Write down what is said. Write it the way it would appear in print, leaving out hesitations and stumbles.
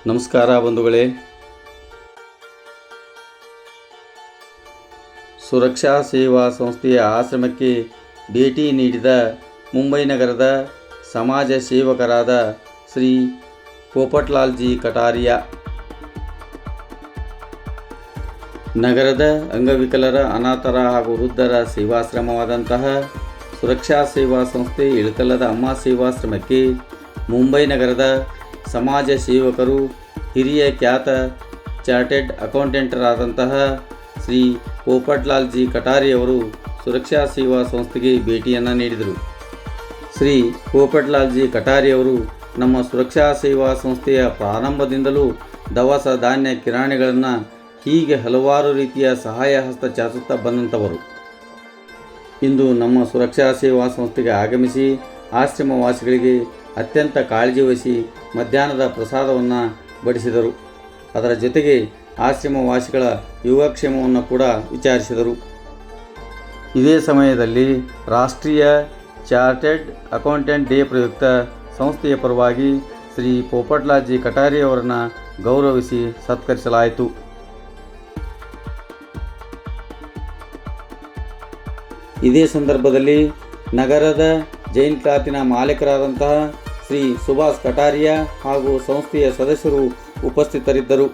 ನಮಸ್ಕಾರ ಬಂಧುಗಳೇ. ಸುರಕ್ಷಾ ಸೇವಾ ಸಂಸ್ಥೆಯ ಆಶ್ರಮಕ್ಕೆ ಭೇಟಿ ನೀಡಿದ ಮುಂಬೈ ನಗರದ ಸಮಾಜ ಸೇವಕರಾದ ಶ್ರೀ ಪೋಪಟ್ಲಾಲ್ಜಿ ಕಟಾರಿಯಾ. ನಗರದ ಅಂಗವಿಕಲರ, ಅನಾಥರ ಹಾಗೂ ವೃದ್ಧರ ಸೇವಾಶ್ರಮವಾದಂತಹ ಸುರಕ್ಷಾ ಸೇವಾ ಸಂಸ್ಥೆ ಇಳಕಲ್ಲದ ಅಮ್ಮ ಸೇವಾಶ್ರಮಕ್ಕೆ ಮುಂಬೈ ನಗರದ ಸಮಾಜ ಸೇವಕರು, ಹಿರಿಯ ಖ್ಯಾತ ಚಾರ್ಟೆಡ್ ಅಕೌಂಟೆಂಟರಾದಂತಹ ಶ್ರೀ ಪೋಪಟ್ಲಾಲ್ಜಿ ಕಟಾರಿಯವರು ಸುರಕ್ಷಾ ಸೇವಾ ಸಂಸ್ಥೆಗೆ ಭೇಟಿಯನ್ನು ನೀಡಿದರು. ಶ್ರೀ ಪೋಪಟ್ಲಾಲ್ಜಿ ಕಟಾರಿಯವರು ನಮ್ಮ ಸುರಕ್ಷಾ ಸೇವಾ ಸಂಸ್ಥೆಯ ಪ್ರಾರಂಭದಿಂದಲೂ ದವಸ ಧಾನ್ಯ, ಕಿರಾಣಿಗಳನ್ನು ಹೀಗೆ ಹಲವಾರು ರೀತಿಯ ಸಹಾಯ ಹಸ್ತ ಚಾಚುತ್ತಾ ಬಂದಂಥವರು. ಇಂದು ನಮ್ಮ ಸುರಕ್ಷಾ ಸೇವಾ ಸಂಸ್ಥೆಗೆ ಆಗಮಿಸಿ ಆಶ್ರಮವಾಸಿಗಳಿಗೆ ಅತ್ಯಂತ ಕಾಳಜಿ ವಹಿಸಿ ಮಧ್ಯಾಹ್ನದ ಪ್ರಸಾದವನ್ನು ಬಡಿಸಿದರು. ಅದರ ಜೊತೆಗೆ ಆಶ್ರಮವಾಸಿಗಳ ಯೋಗಕ್ಷೇಮವನ್ನು ಕೂಡ ವಿಚಾರಿಸಿದರು. ಇದೇ ಸಮಯದಲ್ಲಿ ರಾಷ್ಟ್ರೀಯ ಚಾರ್ಟೆಡ್ ಅಕೌಂಟೆಂಟ್ ಡೇ ಪ್ರಯುಕ್ತ ಸಂಸ್ಥೆಯ ಪರವಾಗಿ ಶ್ರೀ ಪೋಪಟ್ಲಾಲ್ಜಿ ಕಟಾರಿಯವರನ್ನು ಗೌರವಿಸಿ ಸತ್ಕರಿಸಲಾಯಿತು. ಇದೇ ಸಂದರ್ಭದಲ್ಲಿ ನಗರದ ಜೈನ್ ಕ್ಲಾತಿನ ಮಾಲೀಕರಾದಂತಹ ಶ್ರೀ ಸುಭಾಷ್ ಕಟಾರಿಯಾ ಹಾಗೂ ಸಂಸ್ಥೆಯ ಸದಸ್ಯರು ಉಪಸ್ಥಿತರಿದ್ದರು.